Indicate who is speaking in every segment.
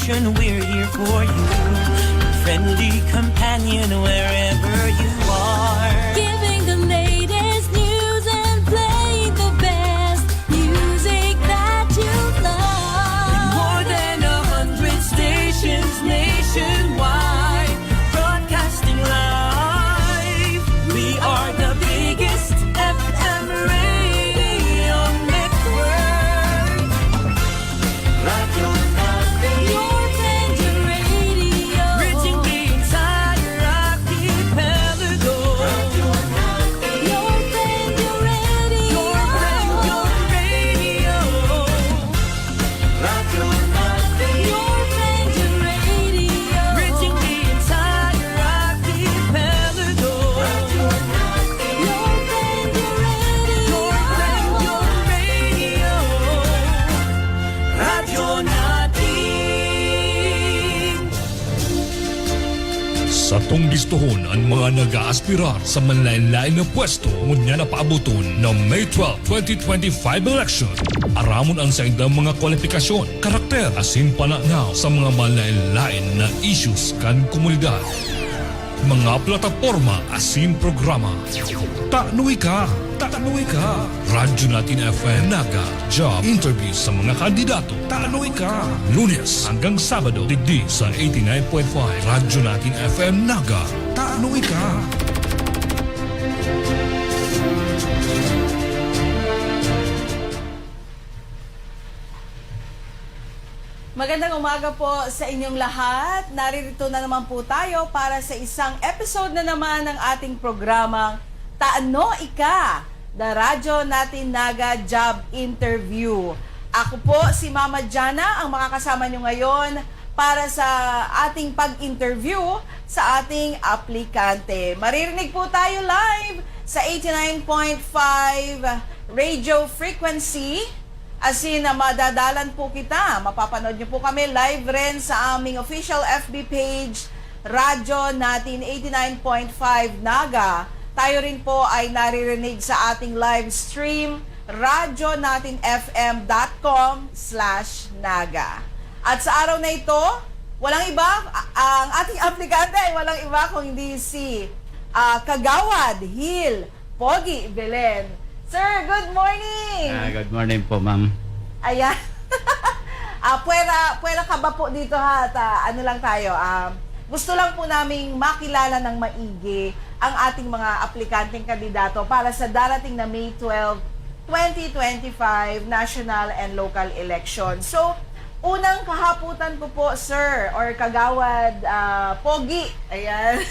Speaker 1: station, we're here for you. Friendly companion wherever you are.
Speaker 2: Giving the latest news and playing the best music that you love.
Speaker 1: More than 100 stations nationwide, broadcasting live. We are the biggest FM radio network. Radio Natin,
Speaker 2: Your friendly radio.
Speaker 1: reaching the entire archipelago. Radio Natin,
Speaker 2: Your friendly radio.
Speaker 1: your radio. Radio Natin,
Speaker 2: Your friendly radio.
Speaker 1: reaching the entire archipelago. Radio Natin,
Speaker 2: Your friendly radio.
Speaker 1: your radio. Radio Natin.
Speaker 3: Sa tunggistuhon ang mga nag-aaspirar sa manlain-lain na pwesto ngunya na paabuton ng May 12, 2025 election. Aramon ang sa indang mga kwalifikasyon, karakter, asin pananaw sa mga manlain-lain na issues kan komunidad. Mga plataforma asin programa. Tanuwi ka! Tanuwi ka! Radyo Natin FM Naga Job Interview sa mga kandidato. Tanuwi ka! Lunes hanggang Sabado digdi sa 89.5 Radyo Natin FM Naga. Tanuwi ka!
Speaker 4: Magandang umaga po sa inyong lahat. Naririto na naman po tayo para sa isang episode na naman ng ating programang Taano Ika, the Radyo Natin Naga Job Interview. Ako po si Mama Jana, ang makakasama nyo ngayon para sa ating pag-interview sa ating aplikante. Maririnig po tayo live sa 89.5 radio frequency. Asin na madadalan po kita. Mapapanood nyo po kami live rin sa aming official FB page, Radyo Natin 89.5 Naga. Tayo rin po ay naririnig sa ating live stream, radyonatinfm.com/naga. At sa araw na ito, walang iba, ang ating aplikante ay walang iba kung hindi si Kagawad Hil Pogi Belen. Sir, good morning!
Speaker 5: Good morning po, ma'am.
Speaker 4: Ayan. Puwera ka ba po dito ha? At, ano lang tayo, gusto lang po naming makilala ng maigi ang ating mga aplikanteng kandidato para sa darating na May 12, 2025 national and local election. So, unang kahaputan ko po, sir, or Kagawad Pogi. Ayan.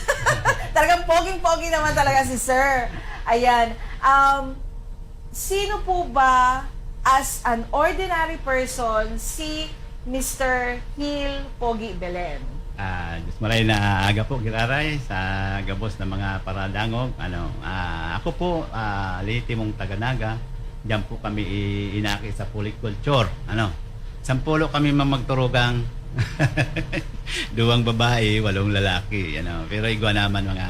Speaker 4: Talagang poging-pogi naman talaga si sir. Ayan. Sino po ba, as an ordinary person, si Mr. Hil Pogi Belen?
Speaker 5: Diyos maray na aga po, giraray, sa gabos ng mga paradangog. Ako po, litimong taga-naga. Diyan po kami inaki sa puliculture. Sampulo kami mamagturugang duwang babae, 8 lalaki. Pero igwa naman mga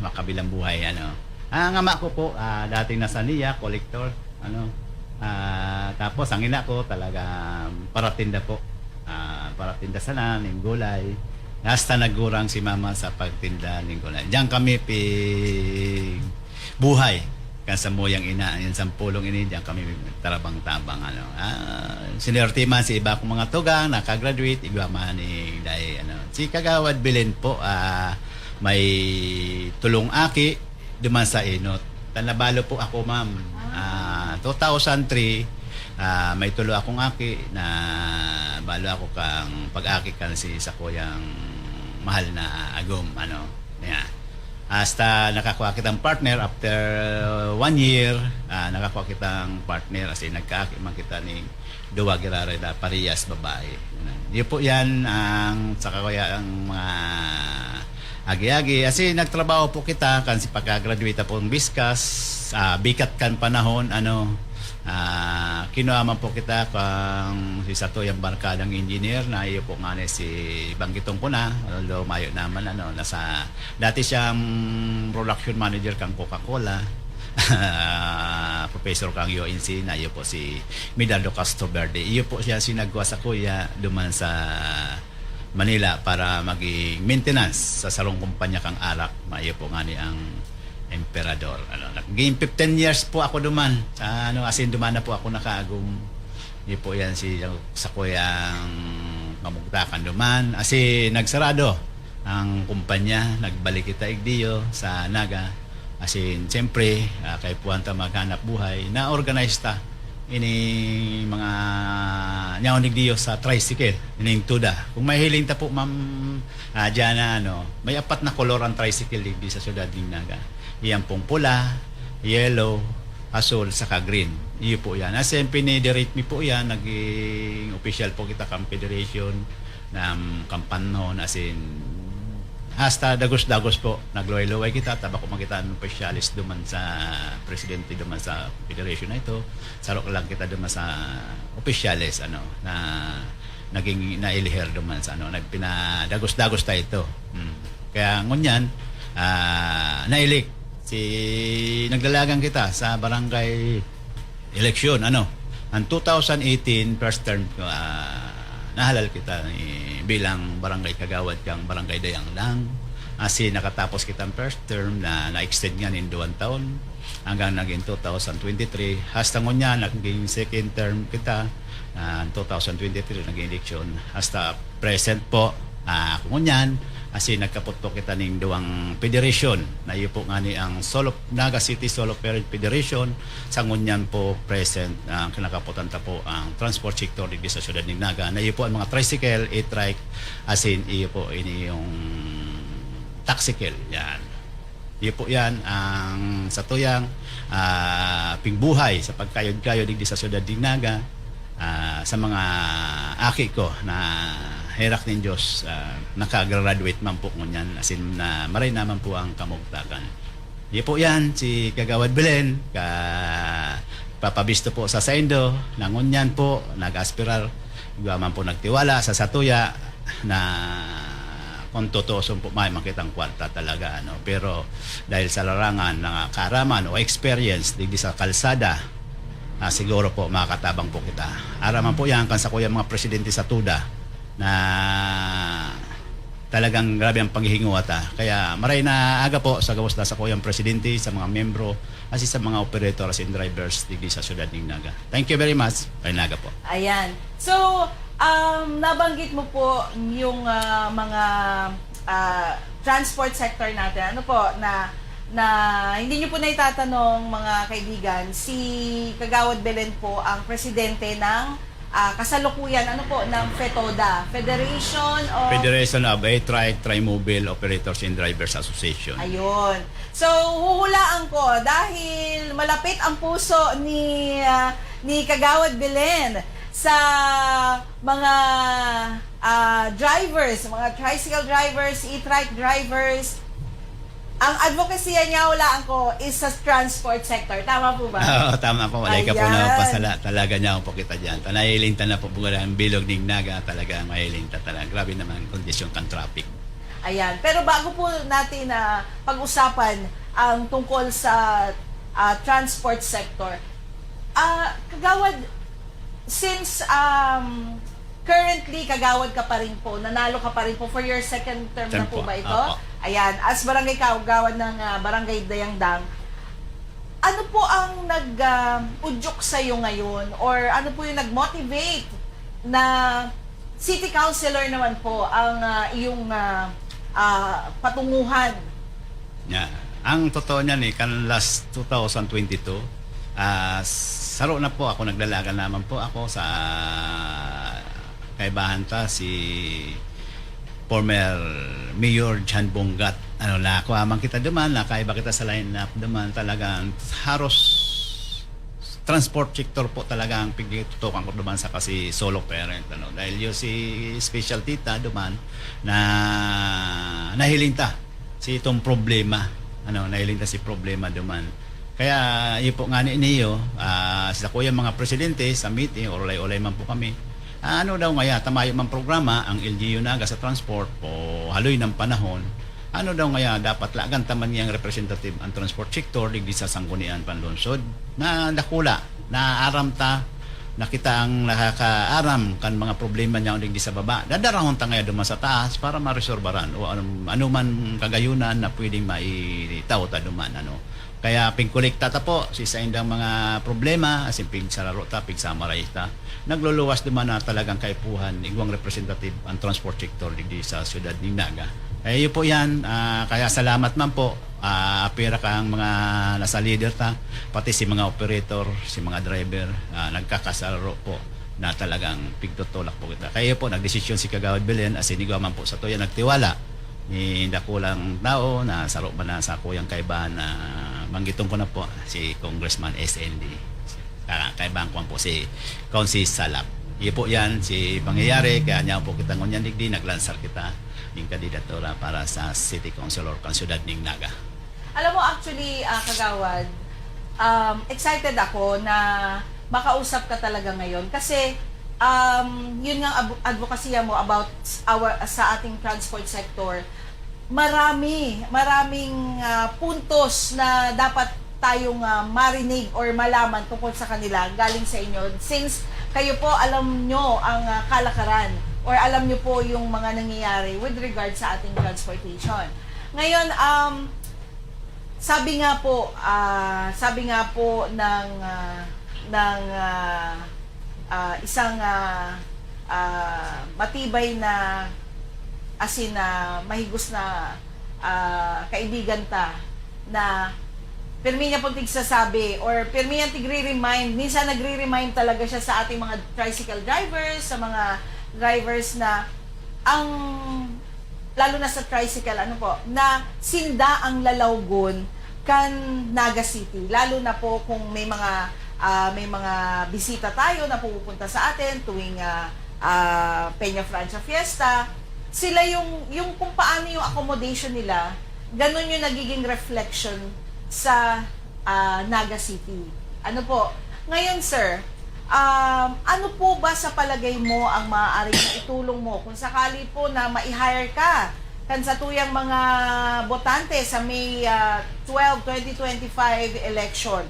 Speaker 5: makabilang buhay. Ang ama ko po, dating nasa NIA, collector. Tapos ang ina ko talaga paratinda po. Paratinda sana ng gulay. Hasta nagurang si mama sa pagtinda ng gulay. Diyan kami buhay. Kasi moyang ina, yung 10 ini, diyan kami tarabang-tabang. Sinerti man si iba kong mga tugang, nakagraduate, igwa man ni Day. Si Kagawad Belen po, may tulong aki, duman sa inot. Tanabalo po ako, ma'am. 2003, may tulo akong aki na balo ako kang pag-aki kan si sa kuyang mahal na agom. Yeah. Hasta nakakuha kitang partner after 1 year, nakakuha kitang partner kasi nagkaaki man kita ni duwa girare da parehas babae. Di po yan ang sa kaya ang mga agi-agi. Kasi nagtrabaho po kita kan si pagka-graduate po ng Biskas, bikat kan panahon, kinuha man po kita kang si Sato yung barkadang engineer na iyo po nga si banggitong ko na, although mayo naman, dati siyang production manager kang Coca-Cola. professor kang UNC na iyo po si Medardo Castro Verde. Iyo po siya sinagwa sa kuya duman sa Manila para maging maintenance sa sarong kumpanya kang alak. Maiyo po nga ni ang emperador. Nag-game 15 years po ako duman. As in duman na po ako nakaagum. Iyo po yan sa kuyang mamugtakan duman. As in nagsarado ang kumpanya, nagbalik kita igdiyo sa Naga. As in, siyempre, kay puwanta maghanap buhay, na-organize ta ini mga nyaonig diyo sa tricycle, ining tuda. Kung may hiling ta po, ma'am, dyan na, may 4 na kolor ang tricycle di sa syudad ng Naga. Iyan pong pula, yellow, asul, saka green. Iyo po yan. As in, pinidirate mi po yan, naging official po kita kang federation ng kampanhon, as in, hasta dagos-dagos po nagluway-luway kita tabak ko makita ng specialist duman sa presidente duman sa federation na ito sarok lang kita duman sa officials na naging nailihir duman sa nagpinadagos-dagos tayo ito kaya ngunyan nailik si naglalagang kita sa barangay election ang 2018 first term ko nahalal kita bilang barangay kagawad kang barangay Dayang Lang. Asi nakatapos kitang first term na na-extend nga ng 2 taon hanggang naging 2023. Hasta ngunya naging second term kita 2023 naging election. Hasta present po ngunyan asi nagkapot po kita ng 2 federation na iyo po nga ni ang Naga City Solo Parent Federation sa ngunyan po present ang kinakapotan ta po ang transport sector di sa syudad ng Naga na iyo po ang mga tricycle, e-trike asin iyo po ini yung taxicle yan iyo po yan ang sa tuyang pingbuhay sa pagkayod-kayod di sa syudad ng Naga sa mga aki ko na herak ng Diyos, nakagraduate man po ngunyan, asin na maray naman po ang kamugtakan. Iyo po yan, si Kagawad Belen, papabisto po sa Saindo, na ngunyan po, nag-aspirar, man po nagtiwala sa Satuya, na kung totoo po may makitang kwarta talaga. Pero dahil sa larangan ng kaaraman o experience, digdi sa kalsada, siguro po makakatabang po kita. Araman po yan kan sa kuya mga presidente sa TUDA, na talagang grabe ang paghihinguwata. Kaya maray na aga po sa gawas na sa kuyang presidente, sa mga membro, asi sa mga operators and drivers digdi sa syudad ng Naga. Thank you very much. Kay Naga po.
Speaker 4: Ayan. So, nabanggit mo po yung mga transport sector natin. Ano po, na hindi nyo po na itatanong mga kaibigan, si Kagawad Belen po ang presidente ng kasalukuyan ng FETODA, Federation of A-Trike, Tri-Mobile Operators and Drivers Association. Ayun. So, huhulaan ko dahil malapit ang puso ni Kagawad Belen sa mga drivers, mga tricycle drivers, e-trike drivers. Ang advocacy niya hulaan ko is sa transport sector. Tama po ba?
Speaker 5: Oo, tama po. Walay ka po na pasala. Talaga niya po kita dyan. Nahilinta na po ang bilog ng Naga. Talaga mahilinta talaga. Grabe naman ang kondisyon ng traffic.
Speaker 4: Ayan. Pero bago po natin pag-usapan ang tungkol sa transport sector, Kagawad, since currently kagawad ka pa rin po, nanalo ka pa rin po for your second term na po ba ito? Ayan, as barangay kagawad ng Barangay Dayangdang, ano po ang nag-udyok sa'yo ngayon? Or ano po yung nag-motivate na city councilor naman po ang iyong patunguhan?
Speaker 5: Yeah. Ang totoo niyan kan last 2022, saro na po ako, naglalaga naman po ako sa kaibahan ta si former Mayor Jan Bongat. Ako amang kita duman, nakaiba kita sa line-up duman, talagang haros transport sector po talaga ang pigitutukan ko duman sa kasi solo parent. Dahil yung si special tita duman na nahilinta si itong problema. Nahilinta si problema duman. Kaya yun po nga niyo, sa kuya mga presidente sa meeting, ulay-ulay man po kami. Daw ngaya, tamayo man programa ang LGU Naga sa transport po haloy ng panahon. ano daw nga dapat lagan taman niyang representative ang transport sector digdi sa sanggunian panlungsod na dakula na aramta nakita ang nakakaaram kan mga problema niya digdi sa baba dadarahon ta ngayon duman sa taas para maresolbaran o ano man kagayunan na pwedeng maitaw ta duman kaya pingkolekta ta po sa indang mga problema asin pig sararo ta pig samaray ta nagluluwas duman na talagang kaipuhan igwang representative ang transport sector digdi sa siyudad ning Naga. Yun po yan, kaya salamat man po, apira kang mga nasa leader ta, pati si mga operator, si mga driver, nagkakasaro po na talagang pigtutulak po kita. Kaya po, nagdesisyon si Kagawad Belen, as inigaw man po sa tuya, nagtiwala, ni dakulang tao, na saro ba na sa kuyang kaibahan na manggitong ko na po, si Congressman SND. Kaibahan ko po si Consis Salap. Iyon po yan, si pangyayari, kaya niya po kita ngunyan digdi, naglansar kita ng kandidatura para sa City Council or Kansyudad ning Naga.
Speaker 4: Alam mo, actually, Kagawad, excited ako na makausap ka talaga ngayon kasi yun nga advokasya mo about sa ating transport sector. Maraming puntos na dapat tayong marinig or malaman tungkol sa kanila galing sa inyo. Since kayo po alam nyo ang kalakaran or alam nyo po yung mga nangyayari with regard sa ating transportation. Ngayon, sabi nga po ng isang matibay na asin na mahigos na kaibigan ta na pirmi niya pong tigsasabi or pirmi niya tigre-remind, minsan nagre-remind talaga siya sa ating mga tricycle drivers, sa mga drivers na lalo na sa tricycle na sinda ang lalawgon kan Naga City, lalo na po kung may mga bisita tayo na pupunta sa atin tuwing Peña Francia Fiesta. Sila yung kung paano yung accommodation nila, ganun yung nagiging reflection sa Naga City. Ngayon, sir, ano po ba sa palagay mo ang maaaring itulong mo kung sakali po na ma-hire ka kan sa tuyang mga botante sa May 12, 2025 election?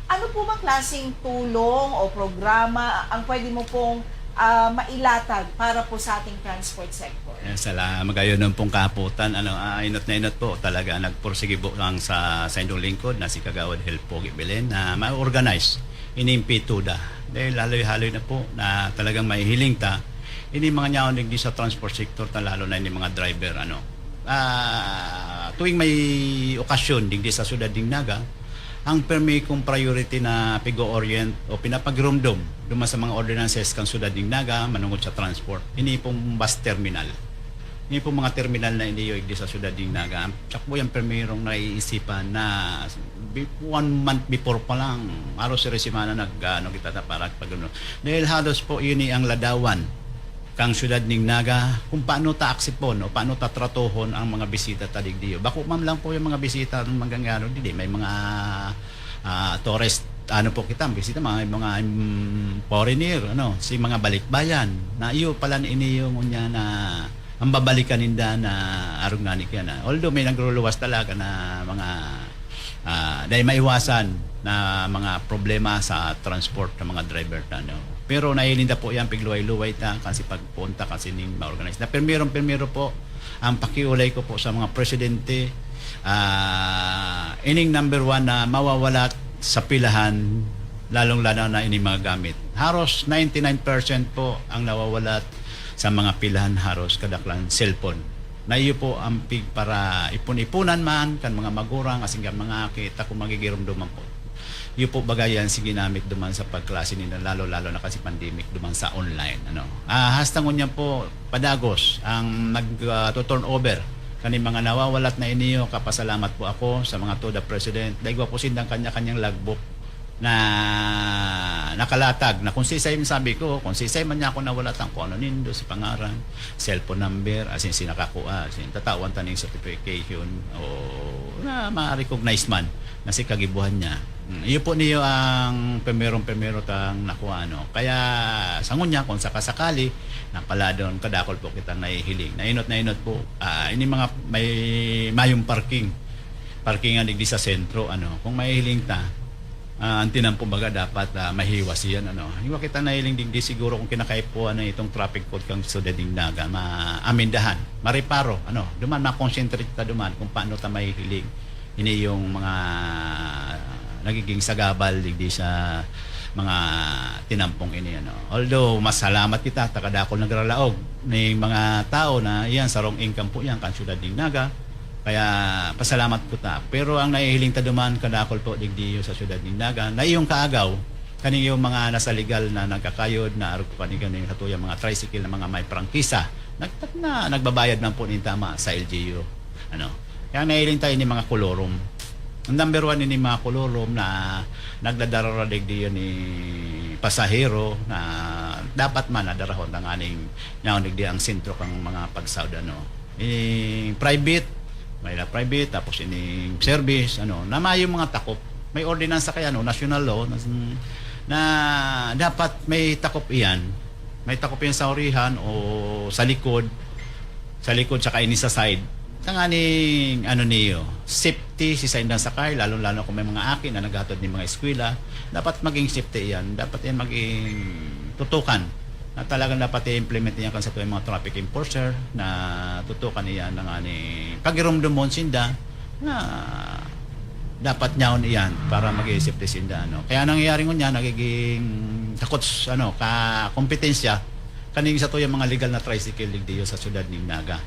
Speaker 4: Ano po bang klaseng tulong o programa ang pwede mo pong mailatag para po sa ating transport sector?
Speaker 5: Salamat kayo ng pong kaputan. Inot na inot po talaga nagpursige po lang sa inyong lingkod na si Kagawad Helpogi Belen na ma-organize inimpituda. Dahil haloy-haloy na po na talagang may hiling ta. Ini mga nyaon digdi sa transport sector lalo na ini mga driver tuwing may okasyon digdi sa siyudad ning Naga, ang permi kong priority na pigo-orient o pinapagirumdum duma sa mga ordinances kang siyudad ning Naga manungod sa transport. Ini pong bus terminal. Ini pong mga terminal na iniyo digdi sa siyudad ning Naga. Tsakbo yung permirong naiisipan na 1 month before pa lang aros sa semana kita para pagano. Dahil halos po yun ang ladawan kang siyudad ning Naga kung paano ta aksipon o paano ta tratohon ang mga bisita ta digdiyo. Bako man lang po yung mga bisita ng manggangano dili may mga tourist po kita bisita mga foreigner si mga balikbayan na iyo pala iniyo ngunya na ang babalikan ninda na arog nanik yan. Although may nagluluwas talaga na mga dahil maiwasan na mga problema sa transport ng mga driver pero nailinda po yan pigluway-luway ta kasi pagpunta kasi ning ma-organize na permiro po ang pakiulay ko po sa mga presidente ining number 1 na mawawala sa pilahan lalong-lalo na ining mga gamit. Haros 99% po ang nawawalat sa mga pilahan haros kadaklan cellphone. Na iyo po ang pig para ipon-ipunan man kan mga magurang asing mga kita kung magigirumduman po. Iyo po bagayan si ginamit duman sa pagklase nila lalo-lalo na kasi pandemic duman sa online hastangon niya po padagos ang nag-turnover kani mga nawawalat na iniyo. Kapasalamat po ako sa mga to the president dahil po sindang kanya-kanyang logbook na nakalatag na kung sisay sabi ko kung sisay man niya ako nawalatan ko ano nindo si pangaran cellphone number asin sinakakuha asin tatawan taning certification o na ma-recognize man na si kagibuhan niya Iyo po niyo ang pemerong-pemero tang nakuha ano. Kaya sa ngunya kung sakasakali napala doon kadakol po kitang nahihiling. Nainot po ini mga may mayong parkingan digdi sa sentro ano. Kung mahihiling ta ang tinampo baga dapat mahiwas yan ano. Hiwa kita nahiling digdi siguro kung kinakay po ano itong traffic code kang Ciudad Dignaga maamindahan, mareparo ano. Duman ma-concentrate ta duman kung paano ta mahihiling. Ini yung mga nagiging sagabal digdi sa mga tinampong ini ano. Although mas salamat kita takadakol nagralaog ng mga tao na iyan sarong income po yan kan Ciudad Dignaga. Kaya pasalamat po ta. Pero ang nahihiling ta duman kadakol po digdi sa Ciudad Dignaga na iyong kaagaw kaning yung mga nasa legal na nagkakayod na arog panigan yung katuyang mga tricycle na mga may prangkisa nagbabayad man po ni tama sa LGU ano. Kaya nahihiling tayo ni mga kolorum. Ang number 1 ini mga kolorom na nagdadararadig diyon ni pasahero na dapat man nadarahon ng aning nyaon digdi ang sentro kang mga pagsawd ano. Private, may na private tapos ini service ano, na may mga takop. May ordinansa kaya no, national law na dapat may takop iyan. May takop yan sa orihan o sa likod saka ini sa side. Tanganing ano niyo, safety si sa indang sakay, lalo kung may mga akin na naghatod ni mga eskwela, dapat maging safety yan, dapat yan maging tutukan na talagang dapat i-implement niya kan sa tuwing mga traffic enforcer na tutukan niya ng aning pagirumdumon sinda na dapat nyaon iyan para maging safety sinda ano. Kaya nangyayari niya nagiging takot ano ka kompetensya kaning sa tuwing mga legal na tricycle digdi sa Ciudad Dignaga.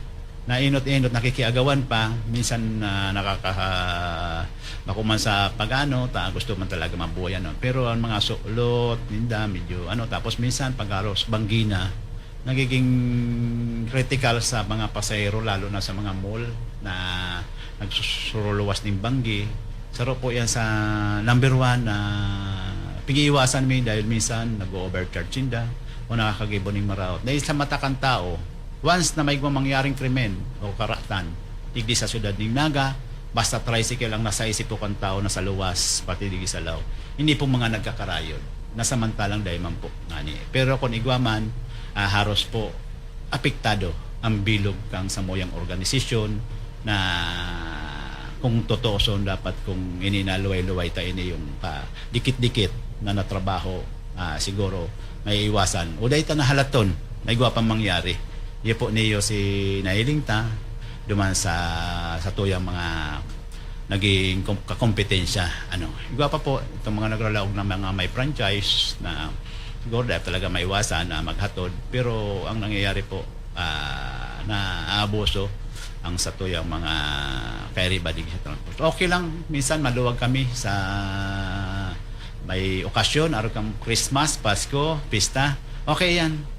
Speaker 5: Na inot-inot nakikiagawan pa minsan makuman sa pagano ta gusto man talaga mabuhay ano. Pero ang mga suklot ninda medyo ano tapos minsan pagaros banggina nagiging critical sa mga pasahero lalo na sa mga mall na nagsusuruluwas ng banggi. Saro po yan sa number 1 na pigiiwasan mi dahil minsan nag-overcharge sinda o nakakagibo ng maraot. Dahil sa mata kang tao once na may mangyaring krimen o karatan digdi sa Ciudad Dignaga, basta tricycle ang nasa isip po kang tao na sa luwas, pati digdi sa law. Hindi po mga nagkakarayod. Nasamantalang dahil man po. Ngani. Pero kung igwaman, haros po apektado ang bilog kang samoyang organisasyon na kung totoo son dapat kung ininaluway-luway ta ini yung dikit-dikit na natrabaho siguro may iwasan. O dahil ta nahalaton, may pang mangyari. Iyo po niyo si nahiling ta duman sa tuyang mga naging kakompetensya ano. Igwa pa po itong mga nagralaog ng mga may franchise na siguro talaga may iwasan na maghatod pero ang nangyayari po na abuso ang sa tuyang mga kairibadig sa transport. Okay lang minsan maluwag kami sa may okasyon araw kang Christmas, Pasko, pista. Okay yan.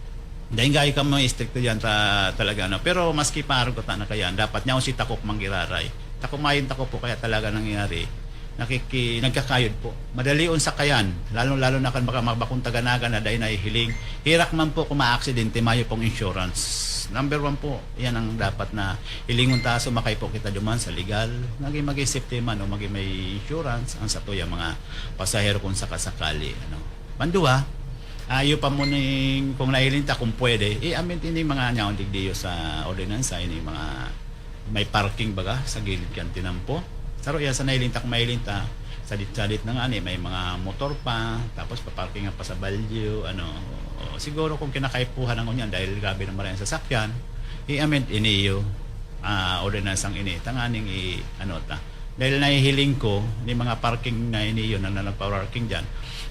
Speaker 5: Dahil gaya ka mga stricto yan talaga no. Pero maski parang kota na kaya dapat niya si takop manggiraray. Takumayin takop po kaya talaga nangyayari. Nagkakayod po. Madalion sa kayan. Lalo na kan baka mabakuntaganaga na dahil nahihiling. Hirak man po kung ma-aksidente mayo pong insurance. Number 1 po. Yan ang dapat na hilingon ta sumakay po kita duman sa legal. Maging safety man o maging may insurance ang sa tuya mga pasahero kung sakasakali. Ano. Bandua, ayo pa mo ning kung nahilinta kung pwede amin ini mga nyaon digdiyo sa ordinansa ini mga may parking baga sa gilid kan tinampo saro ya sa nahilinta kung mahilinta salit na nga may mga motor pa tapos pa-parking pa sa balyo ano siguro kung kinakaipuhan ng unyan dahil grabe na maraming sasakyan amin iniyo ordinansang ini tanganing ano ta dahil nahihiling ko ni mga parking na iniyo na nagpa-parking diyan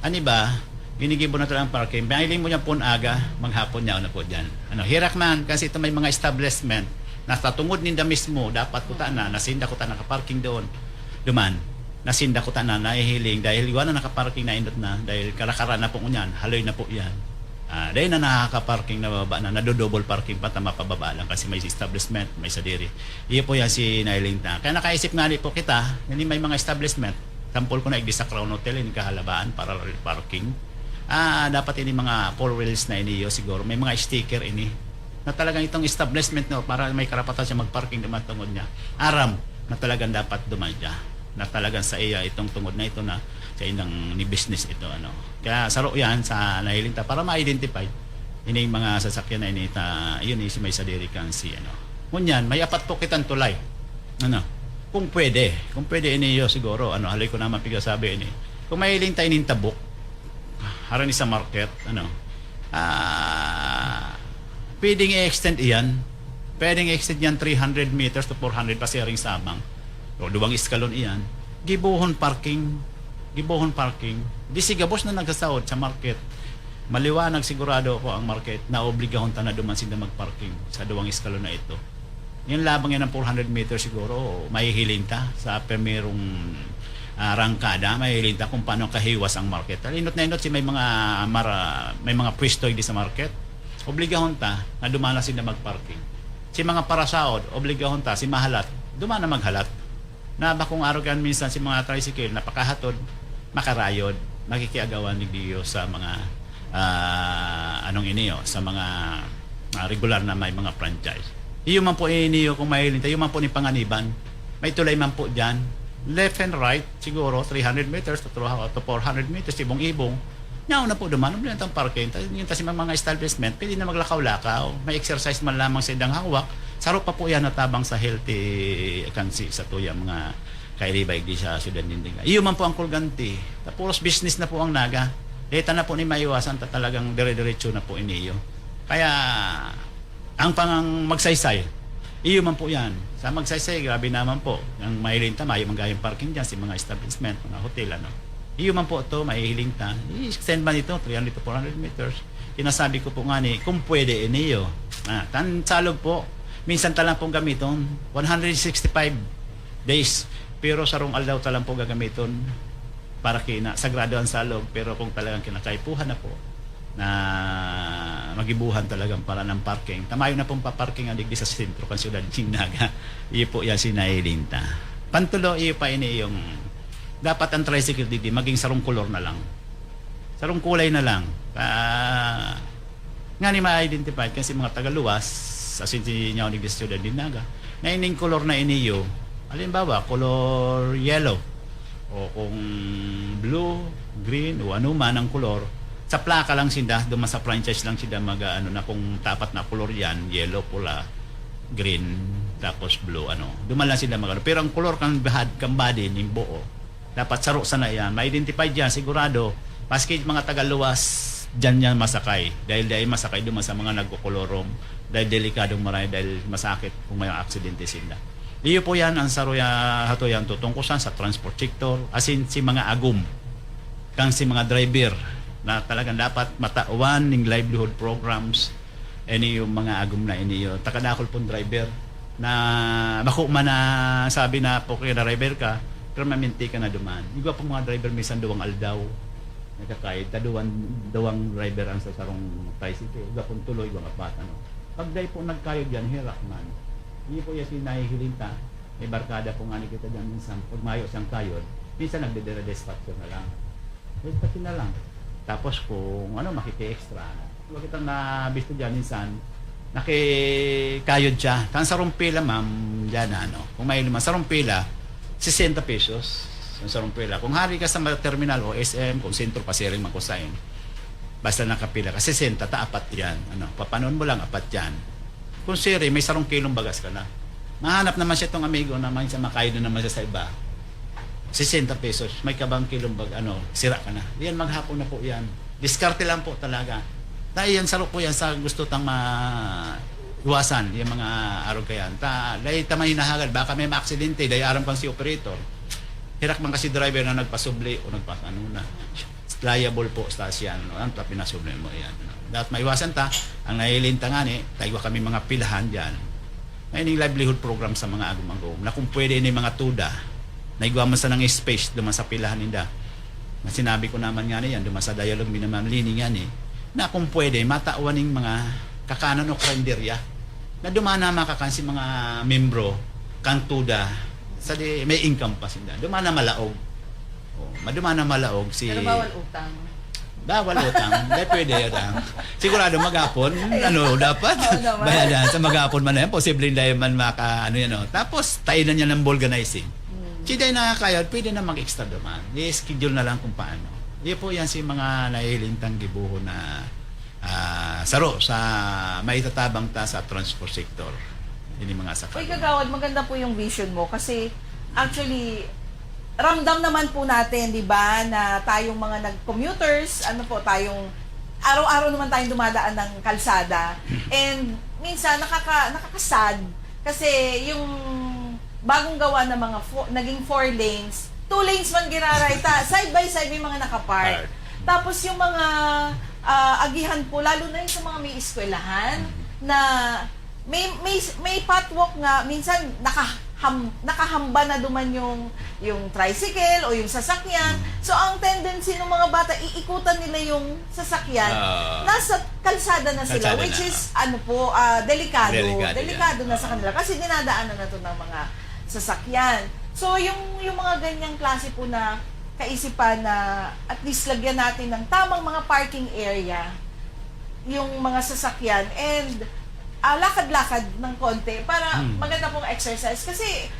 Speaker 5: ani ba ginigibo na talagang parking. Mahiling mo niya po aga, maghapon niya na po dyan. Ano, hirak man, kasi ito may mga establishment na sa tungod ninda mismo, dapat kuta na, nasinda kuta nakaparking doon. Duman, nasinda kuta na, nahihiling, dahil iwan na nakaparking na indot na, dahil karakara na po unyan, haloy na po yan. Dahil na nakaka-parking na baba na, nadodouble parking pa, tama pababa lang, kasi may establishment, may sadiri. Iyo po yan si nahiling na. Kaya nakaisip nga po kita, hindi may mga establishment. Sampol ko na igdi sa Crown Hotel, hindi kahalabaan para parking. Dapat ini mga 4 wheels na iniyo siguro may mga sticker ini na talagang itong establishment no para may karapatan siya magparking duman tungod niya aram na talagang dapat duman siya na talagang sa iya itong tungod na ito na sa inang ni business ito ano. Kaya saro yan sa nahilinta para ma-identify ini mga sasakyan na inita yun is may sadiri kang si ano. Ngunyan may apat po kitang tulay. Ano? Kung pwede iniyo siguro ano halay ko naman pigasabi ini. Kung mahilinta inin tabok haran sa market ano. Pwedeng i-extend iyan. Pwedeng i-extend yan 300 meters to 400 pasiring samang. O duwang iskalon iyan. Gibuhon parking. Di sigabos na nagsasaod sa market. Maliwanag sigurado ako ang market na obligahon ta na duman sila magparking sa duwang iskalon na ito. Yan labang yan ng 400 meters siguro mahihilin ta sa permerong rangkada, mahihilin ta kung paano kahiwas ang market. Inot na inot si may mga pwesto di sa market. Obligahon ta na dumana sila magparking. Si mga parasaod, obligahon ta si mahalat, dumana maghalat. Na bakong araw kan minsan si mga tricycle napakahatod, makarayod, makikiagawan ni Dio sa mga sa mga regular na may mga franchise. Iyo man po iniyo kung mahilinta, iyo man po ni panganiban. May tulay man po diyan. Left and right siguro 300 meters to 400 meters ibong-ibong. Nyaw na po duman ulit ang parking. Yung kasi mga establishment, pwede na maglakaw-lakaw. May exercise man lamang sa idang hawak. Saro pa po yan natabang sa healthy kansi sa tuya mga kailibay di sa Sudan Dindinga. Iyo man po ang kulganti. Tapos business na po ang naga. Deta na po ni maiwasan talagang dire-diretso na po iniyo. Kaya ang pangang magsaysay, iyo man po yan. Sa magsaysay, grabe naman po. Ang mahiling ta, mayo manggayang parking dyan sa mga establishment, mga hotel, ano. Iyo man po ito, mahihiling ta. I-extend man ito, 300 to 400 meters. Kinasabi ko po nga ni, kung pwede iniyo. Salog po. Minsan talang pong gamiton, 165 days. Pero sarong aldaw talang po gagamiton para sagrado ang salog. Pero kung talagang kinakaipuhan na po, na magibuhan talagang para ng parking. Tamayo na pong paparking ang digdi sa sentro kan Siyudad Chingaga. Iyo po yan sinailinta. Pantulo, iyo pa ini yung dapat ang tricycle digdi maging sarong kulor na lang. Sarong kulay na lang. Nga ni ma-identify kasi mga tagaluwas sa sinti niya digdi sa Siyudad Chingaga. Na ining kulor na iniyo, halimbawa, color yellow o kung blue, green o ano man ang kulor, sa plaka lang sila, duman sa franchise lang sila na kung tapat na color yan, yellow, pula, green, tapos blue, duman lang sila pero ang color kang body ng buo, dapat saro sana yan, ma-identify dyan, sigurado, maski mga tagaluwas, dyan yan masakay, dahil masakay duman sa mga nagkukolorom, dahil delikadong marami, dahil masakit kung may aksidente sila. Iyo po yan, ang saro hato yan tutungkusan sa transport sector, asin si mga agum, kang si mga driver, na talagang dapat matawan ng livelihood programs yung mga agum na iniyo. Takadakol pong driver na bako man na sabi na po kaya na driver ka pero maminti ka na duman. Iba po mga driver minsan duwang aldaw nagkakait, duwang driver ang sa sarong tricycle. Iba pong tuloy, iba apat. Pag day po nagkayod yan, hirak man. Hindi po yan sinahihilinta. May barkada po nga ni kita dyan minsan. Pag mayo siyang kayod, minsan nagdedere-dispatch na lang. Dispatch na lang. Tapos kung makiki-extra, huwag kitang nabisto dyan minsan, nakikayod siya. Tan sa rumpila, ma'am, dyan kung may lima, sa rumpila, 60 pesos. Sa rumpila. Kung hari ka sa terminal o SM, kung sentro pasiring makusain, basta nakapila ka, 60, apat yan. Papanon mo lang, apat yan. Kung siri, may sarong kilong bagas ka na. Mahanap naman siya itong amigo na may makayod na naman siya sa iba. 60 pesos, may kabang kilong sira ka na. Yan, maghapon na po yan. Diskarte lang po talaga. Dahil yan, sarok po yan sa gusto tang iwasan, yung mga araw kayan. Dahil tamay hinahagad, baka may maaksidente, dahil aram pang si operator. Hirak man kasi driver na nagpasubli o na. Liable po sa siya, ang pinasubli mo yan. Dapat maiwasan ta, ang nahilinta nga tayo kami mga pilahan dyan. May livelihood program sa mga agum-agum, na kung pwede mga tuda, naigwaman sa ng space duman sa pilahan ninda. Na sinabi ko naman nga yan, duman sa dialogue minamamlini nga na kung pwede, matawan ng mga kakanan o karinderya na dumana makakansi mga membro, kantuda, sa may income pa sila. Dumana malaog. Madumana malaog si...
Speaker 4: Pero bawal utang.
Speaker 5: Bawal utang. Dahil pwede yan. Sigurado maghapon, dapat? Bayadan sa maghapon man yan. Posible dahil man Tapos, tayo na niya ng vulganizing. Maski dahil nakakayod, pwede na mag-extra duman. I-schedule na lang kung paano. Di po yan si mga nahihilintang gibuho na saro sa maitatabang ta sa transport sector. Yun yung mga sakay.
Speaker 4: Uy, Kagawad, maganda po yung vision mo kasi actually, ramdam naman po natin, di ba, na tayong mga nag-commuters, tayong araw-araw naman tayong dumadaan ng kalsada. And minsan, nakakasad kasi yung bagong gawa ng mga naging 4 lanes, 2 lanes man ginarayta, side by side may mga nakapark. Tapos yung mga agihan po, lalo na yung sa mga may eskwelahan, na may patwalk nga, minsan nakahamba na duman yung tricycle o yung sasakyan. So, ang tendency ng mga bata, iikutan nila yung sasakyan. Nasa kalsada na sila,
Speaker 5: Kalsada
Speaker 4: which
Speaker 5: na.
Speaker 4: is, delikado.
Speaker 5: Delikado
Speaker 4: Delikado
Speaker 5: yan.
Speaker 4: na sa kanila. Kasi dinadaanan na ito ng mga sasakyan. So, yung mga ganyang klase po na kaisipan na at least lagyan natin ng tamang mga parking area yung mga sasakyan and lakad-lakad ng konti para maganda pong exercise kasi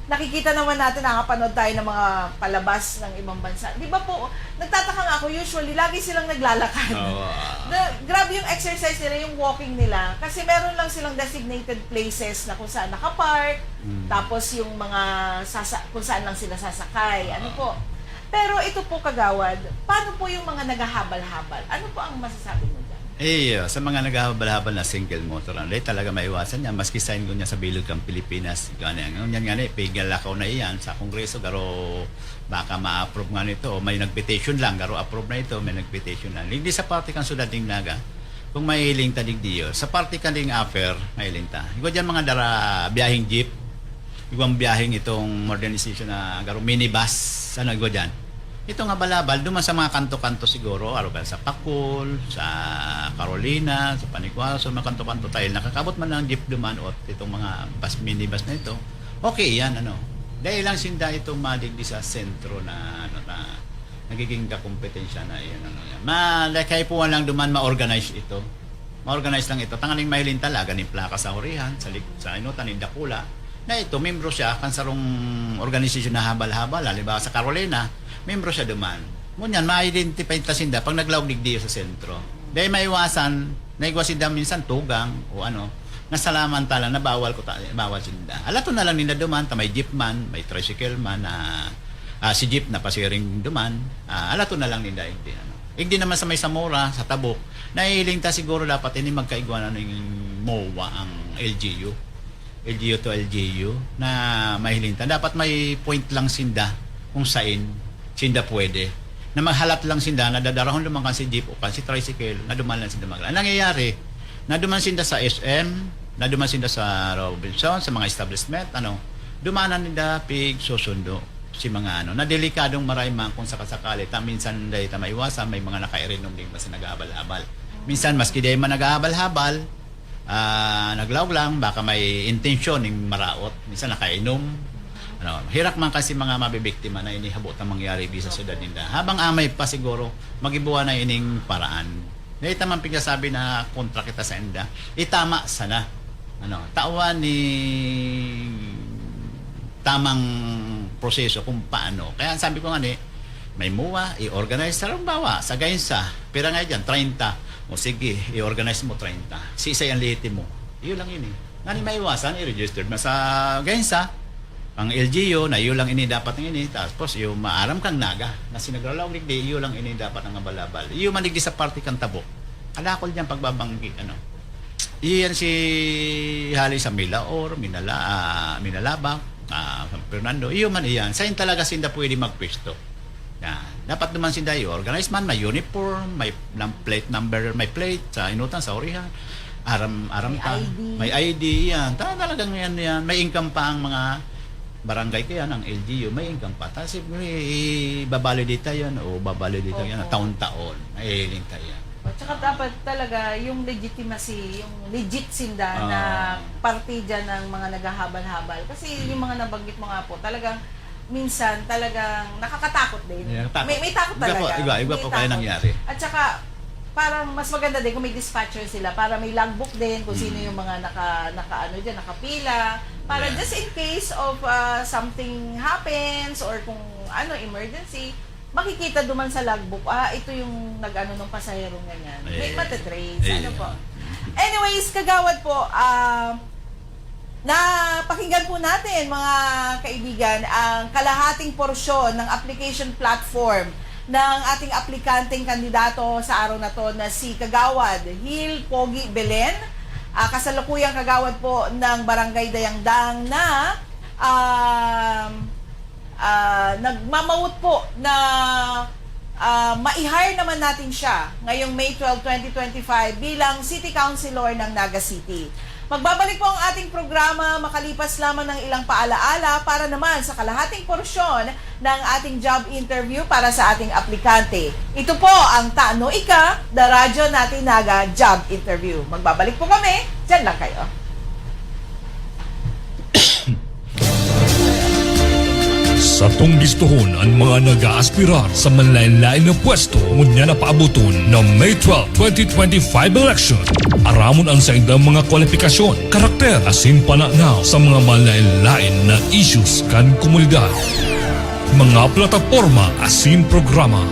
Speaker 4: nakikita naman natin, nakapanood tayo ng mga palabas ng ibang bansa. Di ba po, nagtataka nga ako, usually, lagi silang naglalakad. Grabe yung exercise nila, yung walking nila. Kasi meron lang silang designated places na kung saan nakapark, tapos yung mga kung saan lang sila sasakay. Ano po? Pero ito po, Kagawad, paano po yung mga naghahabal-habal? Ano po ang masasabi mo dyan?
Speaker 5: Sa mga naghahabal-habal na single motor, talaga maiwasan yan. Maski sign ko niya sa bilog kang Pilipinas. Ganyan nga pigalakaw na iyan sa Kongreso. Garo baka ma-approve nga nito. May nag-petition lang. Garo approve na ito. May nag-petition lang. Hindi sa party kang sulat ding naga. Kung mahiling ta digdiyo. Sa party ka ding affair, mahiling ta. Ikaw dyan mga biyahing jeep. Ikaw biyahing itong modernization na garo minibus. Ano ikaw dyan? Ito nga balabal, duman sa mga kanto-kanto siguro, sa Pakul, sa Carolina, sa Panicuaro, sa mga kanto-kanto tayo, nakakabot man ng jeep duman o itong mga minibus na ito, okay yan, Dahil lang sinda itong madigdi sa sentro na, na nagiging kakompetensya na yan, yan. Malakay po lang duman ma-organize ito. Ma-organize lang ito. Tangaling mahilin talaga ng plaka sa horihan, sa inutan, ng Dakula, na ito, membro siya, kansarong organisasyon na habal-habal, halimbawa sa Carolina, membro siya duman. Ngunyan, ma-identify ta sinda pag naglawag digdiyo sa sentro. Dahil maiwasan, naigwasinda minsan tugang o nasalaman tala na bawal sinda. Alato na lang nila duman, may jeep man, may tricycle man, si jeep na pasiring duman, alato na lang nila hindi naman sa may Zamora, sa Tabuk, nahihiling ta siguro dapat ini magkaigwanan ng MOA ang LGU to LGU na mahiling ta. Dapat may point lang sinda kung saan sinda pwede. Na maghalat lang sinda, na dadarahon duman kan si jeep o kan si tricycle, na duman lang sinda magla. Ang nangyayari, na duman sinda sa SM, na duman sinda sa Robinson, sa mga establishment, dumanan nila pig susundo si mga na delikadong maraymang kung sakasakali. Minsan dahil maiwasan, may mga nakairenom din basta nag-aabal-habal. Minsan, maski dahil man nag-aabal-habal, naglawag lang, baka may intensyon ng maraot. Minsan nakainom. Hirap man kasi mga mabibiktima na inihabot ang mangyari di sa syudad nila. Habang amay pa siguro, magibuwa na ining paraan. Dahil tamang pigsasabi na kontra kita sa enda, itama sana. Tawan ni tamang proseso kung paano. Kaya sabi ko nga may MUA, i-organize sa bawa, sa Gainsa. Pero nga dyan, 30. O sige, i-organize mo 30. Sisay ang lihiti mo. Iyon lang yun Ngani maiwasan, i-registered na sa Gainsa. Ang LGU na iyo lang ini dapat ng ini, tapos iyo maaram kang naga na sinagralaw digdi iyo lang ini dapat ang balabal. Iyo man digdi sa party kang Tabuk. Alakol diyan pagbabanggi Iyan si Hali sa Milaor, Minalabang, San Fernando. Iyo man iyan. Sain talaga sinda pwede magpwesto. Dapat naman sinda i-organize man, may uniform, may plate number, may plate sa inutan sa orihan. Aram may ID yan. Talagang yan. May income pa ang mga barangay kaya ng LGU, may income pa. Tapos babalidita yan o babalidita yan taon-taon. Mahiling tayo yan.
Speaker 4: Tsaka dapat talaga yung legitimacy, yung legit sinda na party dyan ng mga naghahabal-habal. Kasi yung mga nabanggit mo nga po, talagang minsan talagang nakakatakot din.
Speaker 5: Yeah,
Speaker 4: may takot talaga.
Speaker 5: Iba po kaya nangyari.
Speaker 4: At saka parang mas maganda din kung may dispatcher sila para may logbook din kung sino yung mga nakapila para just in case of something happens or kung emergency, makikita duman sa logbook, ito yung nag-ano ng pasaherong ganyan. May matatrace, po. Anyways, kagawad po, napakinggan po natin mga kaibigan ang kalahating porsyon ng application platform ng ating aplikanteng kandidato sa araw na to na si Kagawad Hil Pogi Belen, kasalukuyang kagawad po ng Barangay Dayangdang na nagmamawut po na ma-hire naman natin siya ngayong May 12, 2025 bilang City Councilor ng Naga City. Magbabalik po ang ating programa makalipas lamang ng ilang paalaala para naman sa kalahating porsyon ng ating job interview para sa ating aplikante. Ito po ang Taano Ika, The Radyo Natin Naga Job Interview. Magbabalik po kami, dyan lang kayo.
Speaker 3: Sa tunggistuhon ang mga nag-aaspirar sa manlain-lain na pwesto ngunya na paabuton ng May 12, 2025 election. Aramon ang sa indang mga kwalifikasyon, karakter, asin pananaw sa mga manlain-lain na issues kan komunidad. Mga plataforma asin programa.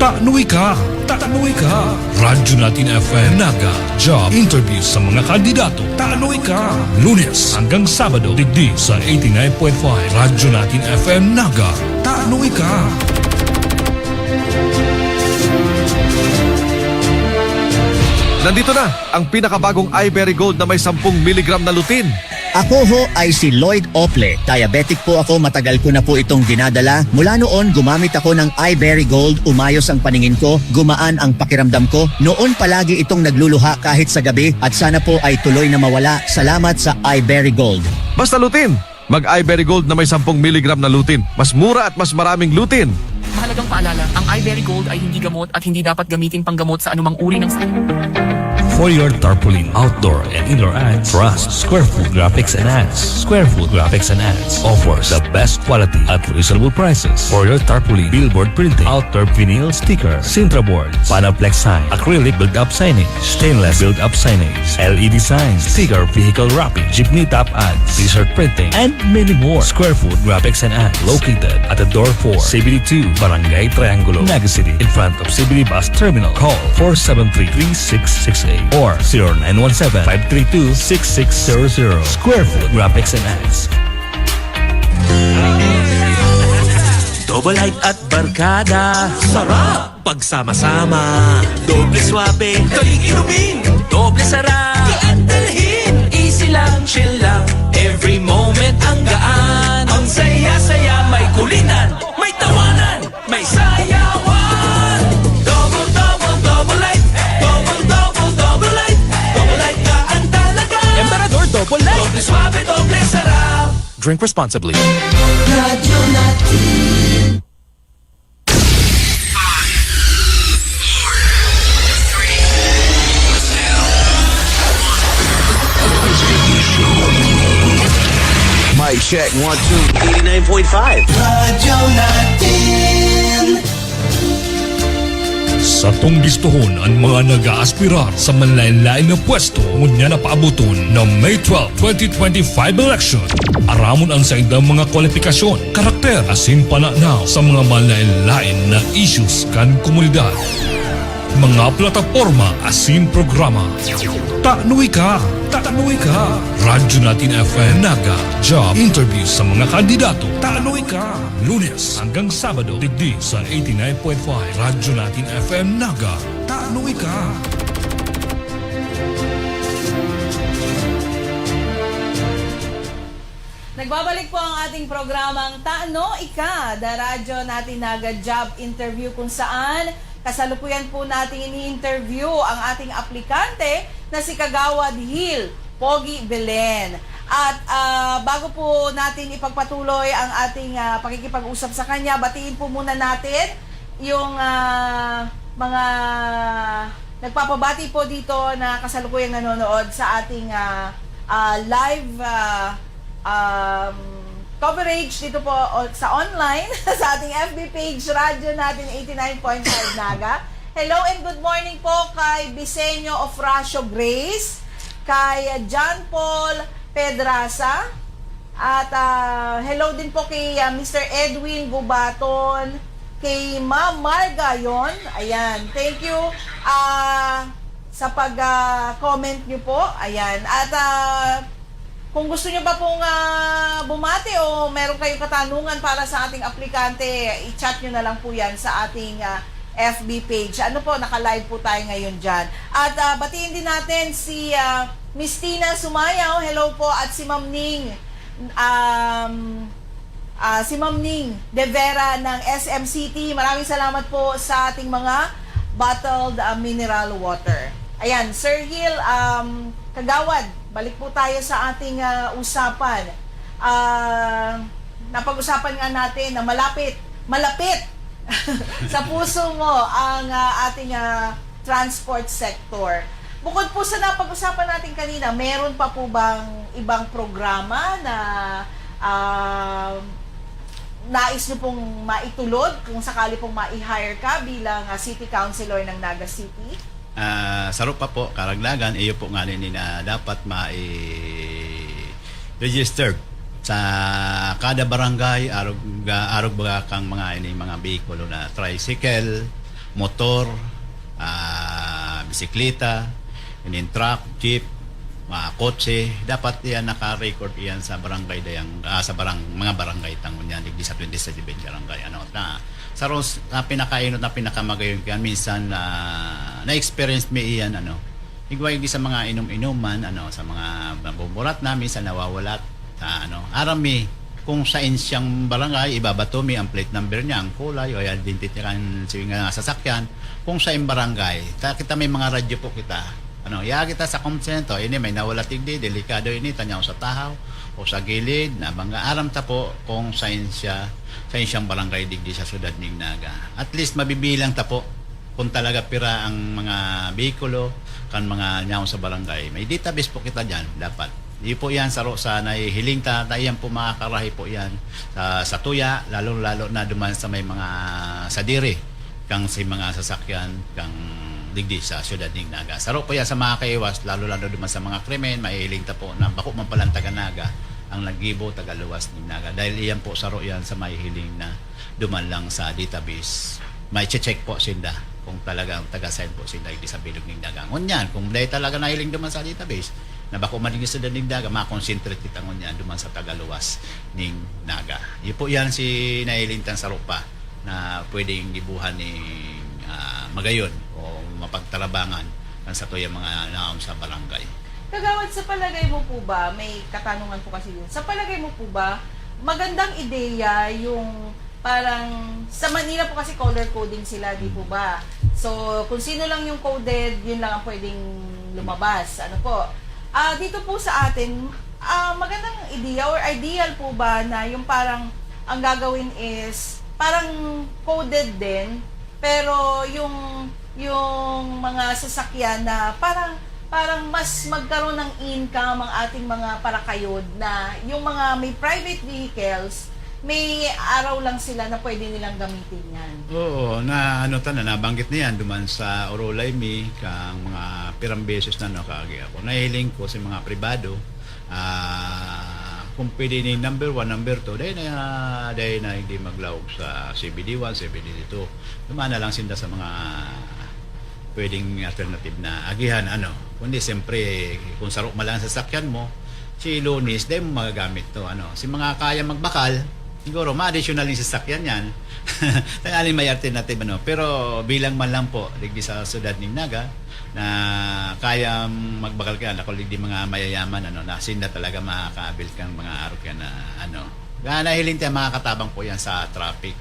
Speaker 3: Taanoy ka! Taanoy ka! Radyo Natin FM Naga Job Interview sa mga kandidato. Taanoy ka! Lunes hanggang Sabado digdi sa 89.5 Radyo Natin FM Naga. Taanoy ka!
Speaker 6: Nandito na ang pinakabagong iBerry Gold na may 10 mg na lutein.
Speaker 7: Ako ho ay si Lloyd Ople. Diabetic po ako, matagal ko na po itong dinadala. Mula noon, gumamit ako ng iBerry Gold, umayos ang paningin ko, gumaan ang pakiramdam ko. Noon palagi itong nagluluha kahit sa gabi at sana po ay tuloy na mawala. Salamat sa iBerry Gold.
Speaker 6: Basta lutein. Mag-iBerry Gold na may 10 mg na lutein. Mas mura at mas maraming lutein.
Speaker 8: Mahalagang paalala, ang iBerry Gold ay hindi gamot at hindi dapat gamitin panggamot sa anumang uri ng sakit.
Speaker 9: For your tarpaulin outdoor and indoor ads, trust Squarefoot Graphics and Ads. Squarefoot Graphics and Ads offers the best quality at reasonable prices. For your tarpaulin, billboard printing, outdoor vinyl sticker, Sintra boards, Panaplex sign, acrylic build-up signage, stainless build-up signage, LED signs, sticker vehicle wrapping, jeepney top ads, t-shirt printing, and many more. Squarefoot Graphics and Ads located at the door 4, CBD2, Barangay Triangulo, Naga City, in front of CBD Bus Terminal. Call 473-3668 or 0917-532-6600. Squarefoot Graphics and Ads.
Speaker 1: Double light at barkada, sarap pagsama-sama. Doble swabe, galing inumin. Doble sarap, gaan dalhin. Easy lang, chill lang. Every moment ang gaan. Ang saya-saya, may kulinan, may tawanan, may sayawan. Double, double, double light. Double, double, double light. Double light gaan talaga.
Speaker 8: Emperador Double Light.
Speaker 1: Doble swabe, doble sarap.
Speaker 8: Drink responsibly.
Speaker 1: Radyo Natin.
Speaker 6: Mic check, 1, 2.
Speaker 1: 89.5 Radyo Natin.
Speaker 3: Sa tunggistuhon ang mga nag-aaspirar sa manlain-lain na pwesto ngunya na paabuton ng May 12, 2025 election. Aramon ang sa indang mga kwalifikasyon, karakter, asin pananaw sa mga manlain-lain na issues kan komunidad. Mga plataforma asin programa. Taanoy ka! Taanoy ka! Radyo Natin FM Naga Job Interview sa mga kandidato. Taanoy ka! Lunes hanggang Sabado digdi sa 89.5 Radyo Natin FM Naga. Taanoy ka!
Speaker 4: Nagbabalik po ang ating programang Taano Ika, The Radyo Natin Naga Job Interview kung saan kasalukuyan po nating ini-interview ang ating aplikante na si Kagawad Hil Pogi Belen. At bago po natin ipagpatuloy ang ating pakikipag-usap sa kanya, batiin po muna natin yung mga nagpapabati po dito na kasalukuyang nanonood sa ating live coverage dito po sa online sa ating FB page Radyo Natin 89.5 Naga. Hello and good morning po kay Bisenyo Ofracio Grace, kay John Paul Pedraza, at hello din po kay Mr. Edwin Gubaton, kay Ma'am Marga yon. Ayan, thank you sa pag-comment nyo po. Ayan, at kung gusto nyo ba pong bumati o meron kayong katanungan para sa ating aplikante, i-chat nyo na lang po yan sa ating FB page. Ano po, naka-live po tayo ngayon dyan. At batiin din natin si Miss Tina Sumayaw, hello po, at si Ma'am Ning, si Ma'am Ning De Vera ng SM City. Maraming salamat po sa ating mga bottled mineral water. Ayan, Sir Hill, Kagawad, balik po tayo sa ating usapan. Napag-usapan nga natin na malapit sa puso mo ang ating transport sector. Bukod po sa napag-usapan natin kanina, meron pa po bang ibang programa na nais nyo pong maitulod kung sakali pong ma-hire ka bilang City Councilor ng Naga City?
Speaker 5: Saro pa po, karaglagan, iyo po nga nini na dapat ma-registered sa kada barangay, arog baga kang mga ini mga bikulo na tricycle, motor, bisikleta, truck, jeep, mga kotse, dapat yan naka-record iyan sa barangay dayang mga barangay tangon yan digdi sa 27 barangay saros na pinakainot na pinakamagayon kaya minsan na-experience mi iyan igway sa mga inom-inuman sa mga bumurat na minsan nawawalat arami kung sa insyang barangay ibabato mi ang plate number niya, ang kulay o identity kan nga sasakyan kung sa barangay kita may mga radyo po kita kita sa konsento, ini may nawala tigdi, delikado ini, tanyaw sa tahaw o sa gilid, na mga aram ta po kung sa insyang barangay digdi sa syudad ng Naga. At least mabibilang ta po kung talaga pira ang mga bikulo, kan mga nyaw sa barangay. May database po kita dyan, dapat. Di po yan sa nahihiling ta, yan po makakarahi po yan sa tuya, lalo na duman sa may mga sadiri, kang si mga sasakyan, kang digdi sa syudad ng Naga. Saro po yan sa mga kaiwas, lalo duman sa mga krimen, mahihiling ta po na bako man palang taga Naga ang naggibo tagaluwas ng Naga. Dahil iyan po saro yan sa mahihiling na duman lang sa database. May check po sinda kung talagang taga-sign po sinda hindi sa bilog ng Naga. Ngunyan, kung dahil talaga nahiling duman sa database, na bako man din sa syudad ng Naga, makonsentrate kita ngunyan duman sa tagaluwas ng Naga. Iyan po yan si nahiling tan saro pa na pwedeng gibuhan ni magayon o mapagtarabangan ng sa tuyang mga naon sa barangay.
Speaker 4: Kagawad, sa palagay mo po ba, may katanungan po kasi yun, sa palagay mo po ba, magandang ideya yung parang, sa Manila po kasi color coding sila, di po ba? So, kung sino lang yung coded, yun lang ang pwedeng lumabas. Ano po? Dito po sa atin, magandang ideya or ideal po ba na yung parang, ang gagawin is, parang coded din, pero yung mga sasakyan na parang mas magkaroon ng income ang ating mga parakayod na yung mga may private vehicles, may araw lang sila na pwede nilang gamitin yan.
Speaker 5: Oo, nabanggit na yan duman sa Orolay kang mga pirang beses na nakagi ako. Nahiling ko sa mga pribado, kung pwede ni number 1, number 2, dahil na hindi maglawag sa CBD1, CBD2. Dumana lang sinda sa mga pwedeng alternative na agihan. Kundi siyempre, kung sarok malang sa sakyan mo, si Lunis, dahil mo magagamit to. Si mga kaya magbakal, siguro, ma-additional yung sasakyan yan. Tangalin may alternative. Pero bilang man lang po, digdi sa syudad ng Naga, na kaya magbakal ka, nakulig di mga mayayaman, na sinda talaga makakaabil kang mga araw ka na, nahiling tayo makakatabang po yan sa traffic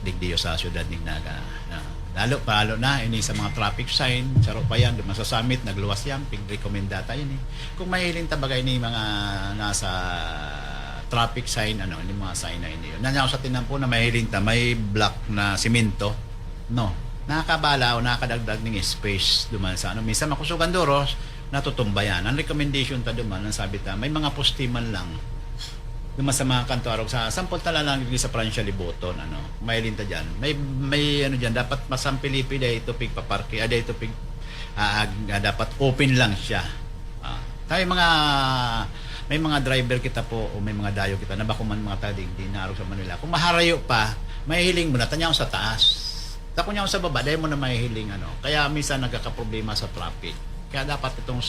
Speaker 5: digdi sa syudad ng Naga. Lalo na, ini sa mga traffic sign, saro pa yan, duman sa summit, nagluwas yan, pig-recommendata yun. Kung mahiling tabaga ini mga nasa traffic sign, ini mga sign na ini. Nanyaw sa tinan po na mahiling ta, may block na simento, nakakabala o nakakadagdag ng space duman sa minsan makusugan doros, natutumba yan. Ang recommendation ta duman, ang sabi ta, may mga postiman lang duman sa mga kanto arog sa sampol tala lang sa Prancia Liboton may linta diyan may ano diyan dapat masampilipi dahil ito pig paparke dahil ito pig dapat open lang siya tayo may mga driver kita po o may mga dayo kita na bako man mga tadig di narog sa Manila kung maharayo pa mahihiling mo na tanyaw sa taas tako niya sa baba dahil mo na mahihiling kaya minsan nagkakaproblema sa traffic kaya dapat itong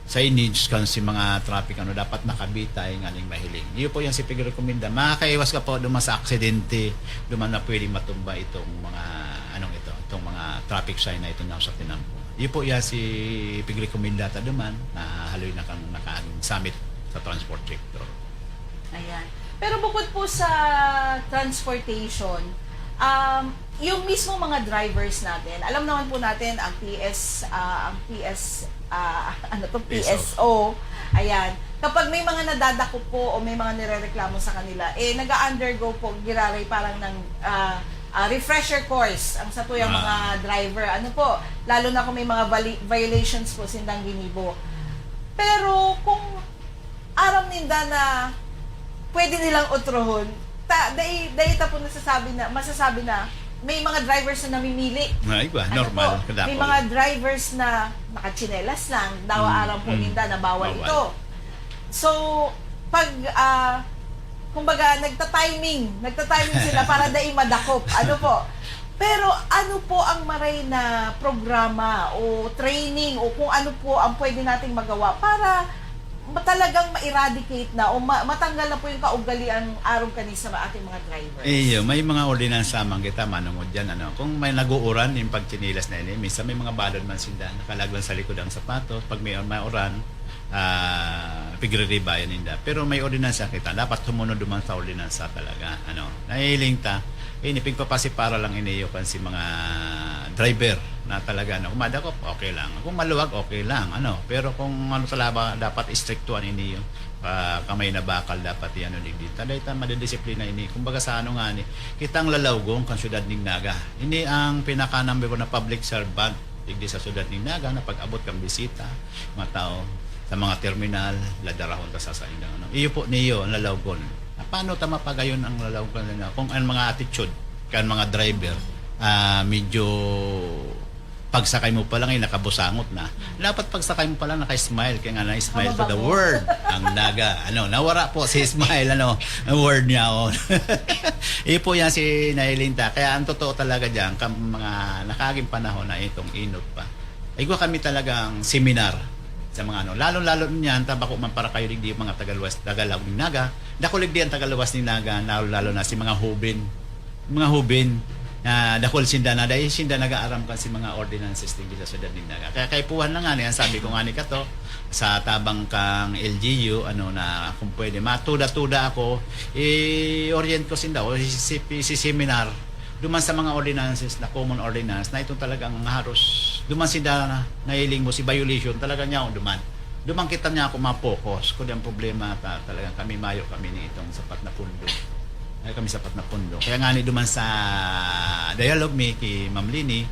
Speaker 5: signage kan si mga traffic dapat nakabitay ng aning mahiling. Iyo po yung si pig-rekomenda. Makakaiwas ka po duman sa aksidente, duman na pwedeng matumba itong mga itong mga traffic sign na ito na sa tinampo. Iyo po yan si pig-rekomenda ta duman na haloy na kang nakaaging summit sa transport sector.
Speaker 4: Ayan. Pero bukod po sa transportation, yung mismo mga drivers natin, alam naman po natin ang PSO, ayan, kapag may mga nadadako po o may mga nirereklamo sa kanila, nag-undergo po, giraray parang ng refresher course ang sa tuyang mga driver. Lalo na kung may mga violations po sindang ginibo. Pero kung aram ninda na pwede nilang utrohon, dahil po masasabi na may mga drivers na namimili.
Speaker 5: Normal.
Speaker 4: May mga drivers na nakachinelas lang, dawa araw po ninda na bawal ito. So, pag kumbaga nagta-timing sila para dai madakop. Pero ano po ang maray na programa o training o kung ano po ang pwede nating magawa para talagang ma-eradicate na o matanggal na po yung kaugalian araw kanisa sa ating mga drivers.
Speaker 5: May mga ordinansa man kita manungod dyan. Kung may nag-uuran yung pagchinilas na ini, minsan may mga balon man sinda, nakalaglan sa likod ang sapatos. Pag may uran, pigre-ribayan ninda. Pero may ordinansa kita, dapat sumunod duman sa ordinansa talaga. Nahihiling ta, pigpapasipara lang iniyo kan si mga driver na talaga kung madakop okay lang kung maluwag okay lang pero kung talaga dapat istriktuhan ini yung kamay na bakal dapat yan digdi dayta madidisiplina ini kumbaga sa nga ni kitang lalawgong kan syudad ning Naga ini ang pinaka number 1 na public servant digdi sa syudad ning Naga na pag-abot kang bisita mga tao sa mga terminal ladarahon ta sa indang iyo po niyo ang lalawgon paano ta mapagayon ang lalawgon na kung ang mga attitude kan mga driver medyo pagsakay mo pa lang nakabusangot na. Dapat pagsakay mo pa lang naka-smile kaya nga na-smile to the word ang Naga. Nawara po si smile ang word niya po yan si Nailinta. Kaya ang totoo talaga diyan mga nakaging panahon na itong inot pa. Igwa kami talagang seminar sa mga lalo niyan tabako man para kayo digdi mga Tagalaw ni Naga. Dakulig di ang Tagalawas ni Naga lalo na si mga hubin dakol sinda na dahil sinda nag-aaram kan si mga ordinances tinggi sa syudad ni Naga. Kaya kaipuhan lang ang sabi ko nga ni kato sa tabang kang LGU na kung pwede matuda-tuda ako orient ko sinda o si seminar duman sa mga ordinances na common ordinance na itong talagang haros duman sinda na nahiling mo si violation talaga niya duman kita niya ako ma-focus kung ang problema talagang kami mayo kami ni itong sapat na pundo kami sapat na pundo. Kaya nga ni duman sa dialogue mi kay Ma'am Lini,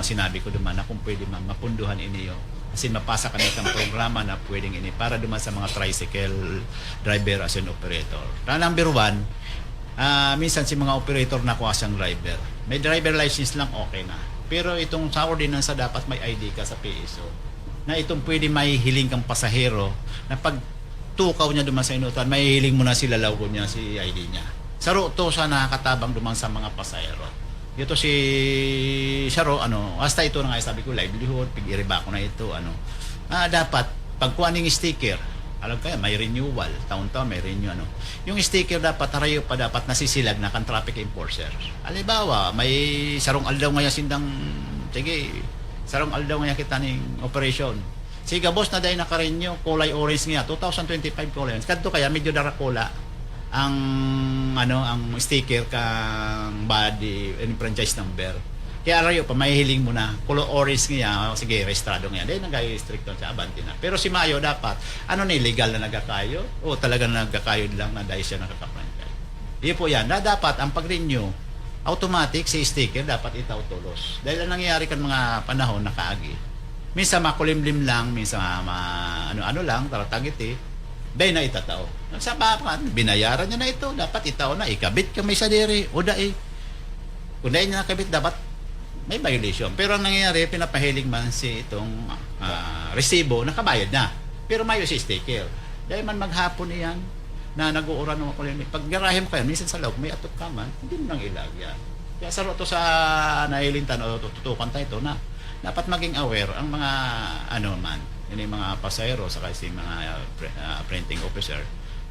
Speaker 5: sinabi ko duman na kung pwede mapunduhan iniyo. Kasi mapasa kanila ang programa na pwedeng ini para duman sa mga tricycle driver as an operator. Number 1, minsan si mga operator na kuha siyang driver. May driver license lang okay na. Pero itong sa ordinansa dapat may ID ka sa PSO. Na itong pwede may hiling kang pasahero na pag tukaw niya duman sa inutan, may hiling mo na sila lawgo niya si ID niya. Saro to sa nakakatabang duman sa mga pasahero. Ito si Saro hasta ito na nga sabi ko livelihood, pig-iriba ko na ito dapat pagkuha ning sticker, alam kaya may renewal, taon-taon may renew Yung sticker dapat harayo pa dapat nasisilag na kan traffic enforcer. Halimbawa, may sarong aldaw nga sindang sarong aldaw nga kita ning operation. Siga boss na dahil naka-renew, kulay orange nga 2025 kulay. Kadto kaya medyo darakola ang sticker kang body and franchise number. Kaya arayo pa mahihiling mo na color orange niya sige rehistrado niya dahil nag-restrict sa Abante na. Pero si Mayo dapat legal na nagkakayo o talagang nagkakayo lang na dahil siya nakaka-franchise. Iyo po yan na dapat ang pag-renew automatic si sticker dapat itaw-tulos. Dahil ang nangyayari kan mga panahon na kaagi. Minsan makulimlim lang, minsan lang taratagiti. Dahil na itatao. Nagsaba ka, binayaran niya na ito. Dapat itao na, ikabit ka may sadiri. O dahil, kung dahil niya nakabit, dapat may violation. Pero ang nangyayari, pinapahiling man si itong resibo, nakabayad na. Pero may si sticker. Dahil man maghapon iyan, na nag-uuran ng kulimit. Pag garahe mo kayo, minsan sa loob, may atop ka man, hindi mo nang ilagyan. Kaya sa roto sa nahilintan o tutukan tayo ito na dapat maging aware ang mga yun yung mga pasahero saka si mga printing officer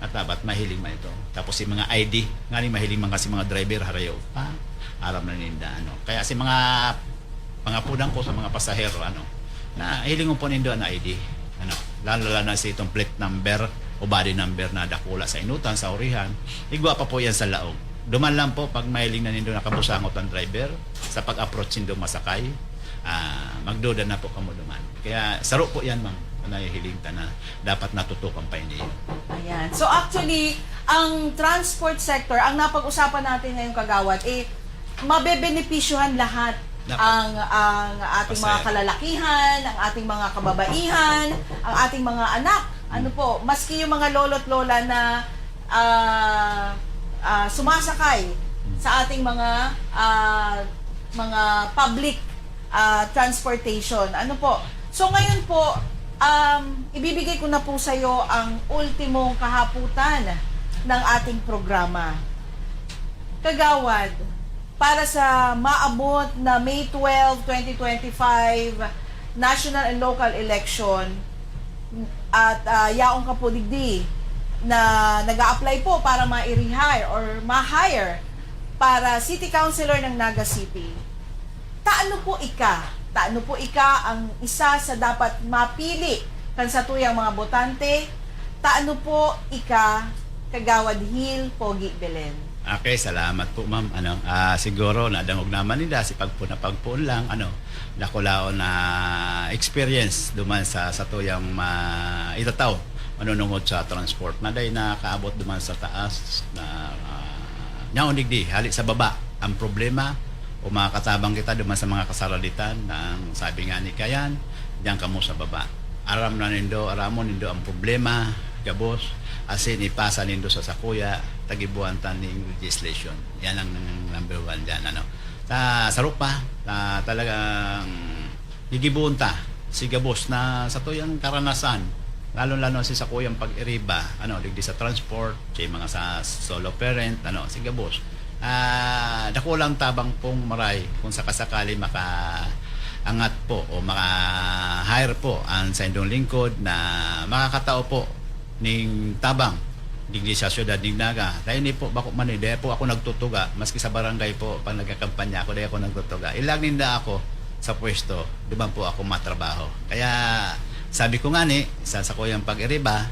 Speaker 5: at dapat mahiling man ito. Tapos si mga ID, nga ni mahiling man kasi mga driver harayo pa, aram na ninda Kaya si mga pudang ko sa mga pasahero na hiling mo po nindo ang ID. Lalo na si itong plate number o body number na dakula sa inutan, sa orihan, igwa pa po yan sa laog. Duman lang po pag mahiling na nindo nakabusangot ang driver sa pag-approach nindo masakay, magduda na po kamo duman. Kaya saro po yan ma'am, nahihiling ta na dapat natutukan pa niyo.
Speaker 4: Ayan. So actually, ang transport sector, ang napag-usapan natin ngayong kagawad, mabebenepisyohan lahat ang ating mga kalalakihan, ang ating mga kababaihan, ang ating mga anak. Maski yung mga lolo't lola na sumasakay sa ating mga public transportation. So ngayon po, ibibigay ko na po sa iyo ang ultimong kahaputan ng ating programa. Kagawad, para sa maabot na May 12, 2025 national and local election at yaong kapudigdi na nag-a-apply po para ma-rehire or ma-hire para City Councilor ng Naga City. Taano po ika ang isa sa dapat mapili kan sa tuyang mga botante? Taano po ika Kagawad Hill Pogi Belen?
Speaker 5: Okay, salamat po ma'am. Siguro nadangog naman nila si pagpuon lang nakulaon na experience duman sa tuyang itataw manunungod sa transport na day nakaabot duman sa taas na nyaonig halik sa baba ang problema o makakatabang kita duman sa mga kasaralitan ng sabi nga ni Kayan diyan kamo sa baba aramon nindo ang problema gabos asin ipasa nindo sa sakuya tagibuan taning legislation. Yan ang number 1 diyan sa rupa talagang gigibunta si gabos na sa tuyang karanasan lalo si sakuyang pag-iriba digdi sa transport si mga sa solo parent si gabos dakulang tabang pong maray kung sakasakali angat po o maka-hire po ang sa indong lingkod na makakatao po ning tabang digdi sa syudad ning Naga. Dahil ni po bako man dahil po ako nagtutuga maski sa barangay po pag nagkakampanya ako dahil ako nagtutuga. Ilag ninda ako sa pwesto, di ba po ako matrabaho. Kaya sabi ko nga ni sa kuyang pag-iriba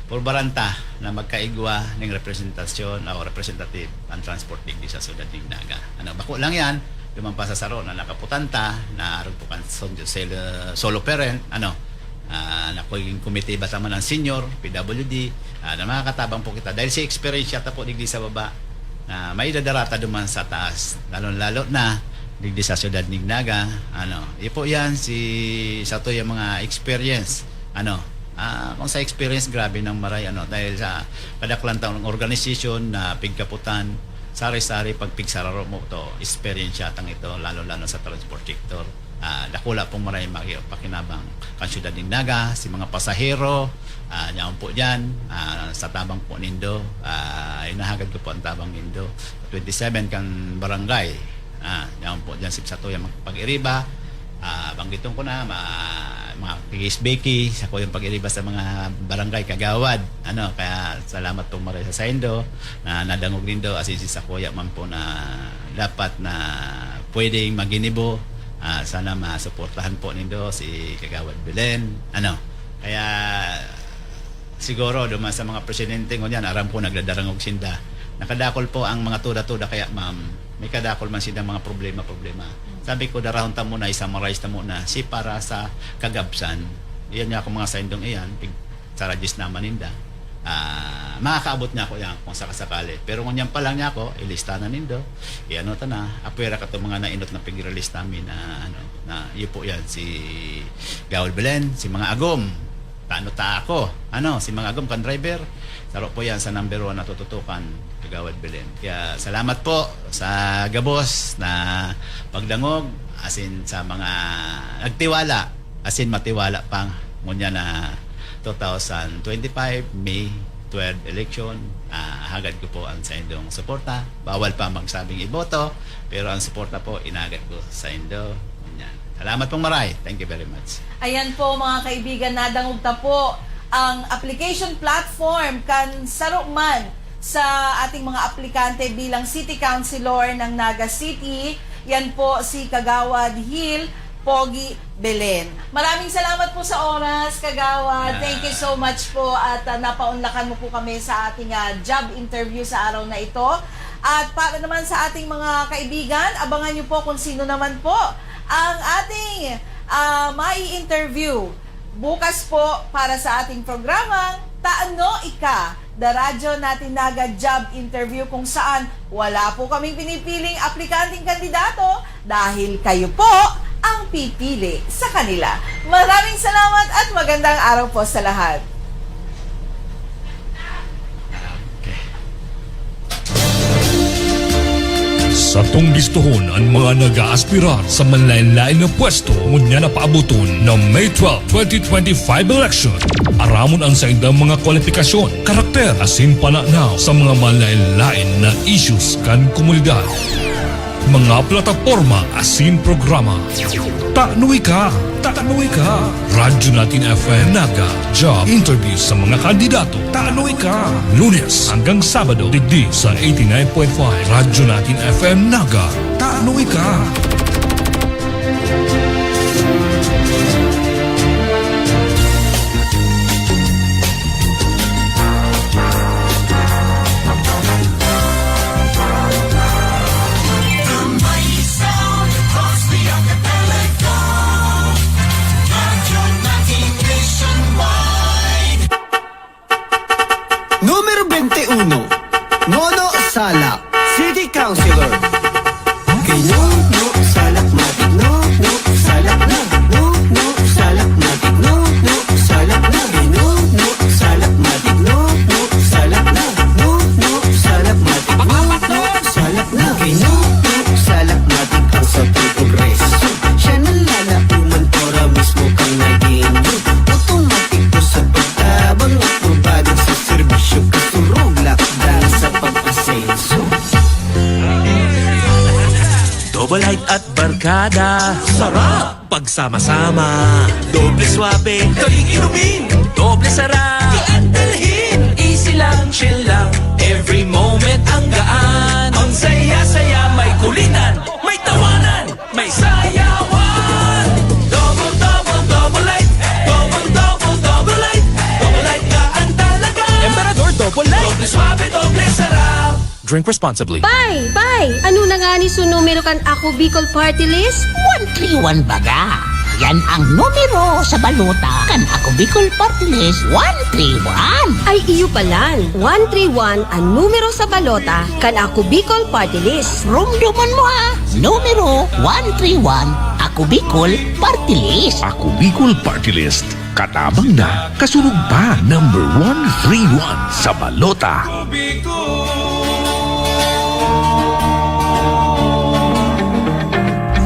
Speaker 5: purbaranta na magkaigwa ng representasyon o representative ang transport digdi sa syudad ning Naga. Bako lang yan duman pa sa saro na nakaputanta na aron po kan solo parent nakoy komite ba tama ng senior PWD na makakatabang po kita dahil si experience yata po digdi sa baba may dadarata duman sa taas lalo na digdi sa syudad ning Naga ipo yan sa to yung mga experience kung sa experience grabe ng maray dahil sa kadaklan taon ng organisasyon na pigkaputan sari-sari pagpigsararo mo to experience yatang ito lalo sa transport sector dakula pong maray pakinabang kan syudad ning Naga si mga pasahero diyan po diyan sa tabang po nindo inahagad ko po ang tabang nindo 27 kan barangay diyan po diyan sa tuyang pag-iriba banggiton ko na mga pigis-beki sa kuyang pag-iriba sa mga barangay kagawad kaya salamat po maray sa Saindo na nadangog nindo asin sa kuya man po na dapat na pwedeng maginibo sana masuportahan po nindo si Kagawad Belen kaya siguro duman sa mga presidente ngunyan aram po nagdadarangog sinda nakadakol po ang mga tuda-tuda kaya ma'am may kadakol man silang mga problema sabi ko darahon ta muna i-summarize ta muna si para sa kagabsan iyan niya ako mga saindong iyan sa rajis naman ninda makakaabot niya ako yan kung sakasakali pero kung yan pa lang niya ako ilista na nindo ta na apwera ka to mga nainot na pig-release namin na iyo po yan si Gawal Belen si mga agom Taano ta ako. Si mga agom kan driver. Taro po yan sa number 1 na tututukan, Kagawad Belen. Kaya salamat po sa gabos na pagdangog, asin sa mga nagtiwala, asin matiwala pang ngunya na 2025 May 12 election. Hagad ko po ang sa indong suporta. Bawal pa magsabing iboto, pero ang suporta po inagad ko sa indo. Yan. Salamat pong maray. Thank you very much.
Speaker 4: Ayan po mga kaibigan, nadangugta po ang application platform kan sarukman sa ating mga aplikante bilang City Councilor ng Naga City. Yan po si Kagawad Hill Pogi Belen. Maraming salamat po sa oras, Kagawad. Thank you so much po at napaunlakan mo po kami sa ating job interview sa araw na ito. At para naman sa ating mga kaibigan, abangan nyo po kung sino naman po ang ating mai-interview bukas po para sa ating programang Taano Ika, the radyo natin Naga job interview, kung saan wala po kaming pinipiling aplikanting kandidato dahil kayo po ang pipili sa kanila. Maraming salamat at magandang araw po sa lahat.
Speaker 3: Sa tong listohon ang mga nag-aaspirar sa manlain-lain na pwesto ngunya na paabuton ng May 12, 2025 election. Aramon ang sa indang mga kwalifikasyon, karakter, asin pananaw sa mga manlain-lain na issues kan komunidad. Mga plataforma asin programa. Taanoy ka! Taanoy ka! Radyo natin FM Naga Job Interview sa mga kandidato. Taanoy ka! Lunes hanggang Sabado, digdi sa 89.5 Radyo natin FM Naga. Taanoy ka!
Speaker 10: Número 21, Nono Salak, City Councilor. Kay Nono Salak Matik, Nono Salak na, Nono Salak Matik, Nono Salak na, kay Nono Salak Matik, Nono Salak na, Nono Salak Matik, Nono Salak na, kay Nono Salak Matik ang sa progreso. Siya nalalapuman ora mismo kang naging automatic po sa pagtabang at pabagay sa serbisyo, kasurog lakdang sa pag-asenso.
Speaker 1: Double light at barkada, sarap pagsama-sama. Doble swabe, daling inumin. Doble sarap, iandalhin. Easy lang, chill lang, every moment ang gaan. Ang saya-saya, may kulitan, may tawanan, may sayawan. Double, double, double light. Double, double, double light. Double light ka ang talaga. Emperador Double Light. Doble swabe, doble sarap.
Speaker 11: Drink responsibly.
Speaker 2: Bye! Ano na nga ni numero kan Ako Bicol Party List?
Speaker 12: 131 baga. Yan ang numero sa balota kan Ako Bicol Party List 131.
Speaker 2: Ay iyo palan. 131 ang numero sa balota kan Ako Bicol Party List.
Speaker 12: Rumduman mo ha. Numero 131. Ako Bicol Party List.
Speaker 9: Ako Bicol Party List. Katabang na, kasunod pa, number 131 sa balota.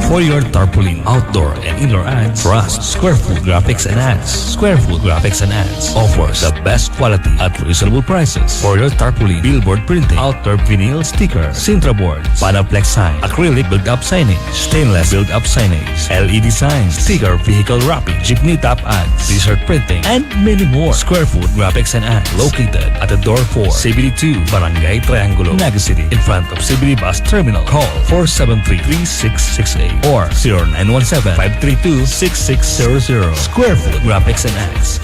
Speaker 9: For your tarpaulin outdoor and indoor ads, trust Square Food Graphics and Ads. Square Food Graphics and Ads offers the best quality at reasonable prices. For your tarpaulin, billboard printing, outdoor vinyl sticker, Sintra boards, Panaplex sign, acrylic build-up signage, stainless build-up signage, LED signs, sticker vehicle wrapping, jeepney top ads, t-shirt printing, and many more. Square Food Graphics and Ads located at the door 4, CBD2, Barangay Triangulo, Naga City, in front of CBD Bus Terminal. Call 473-3668 or 0917-532-6600. Square Food Graphics and Ads.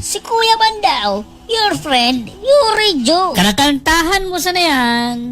Speaker 12: Si Kuya Bandao, your friend, Yuri Jo.
Speaker 2: Kanakantahan mo sana yan.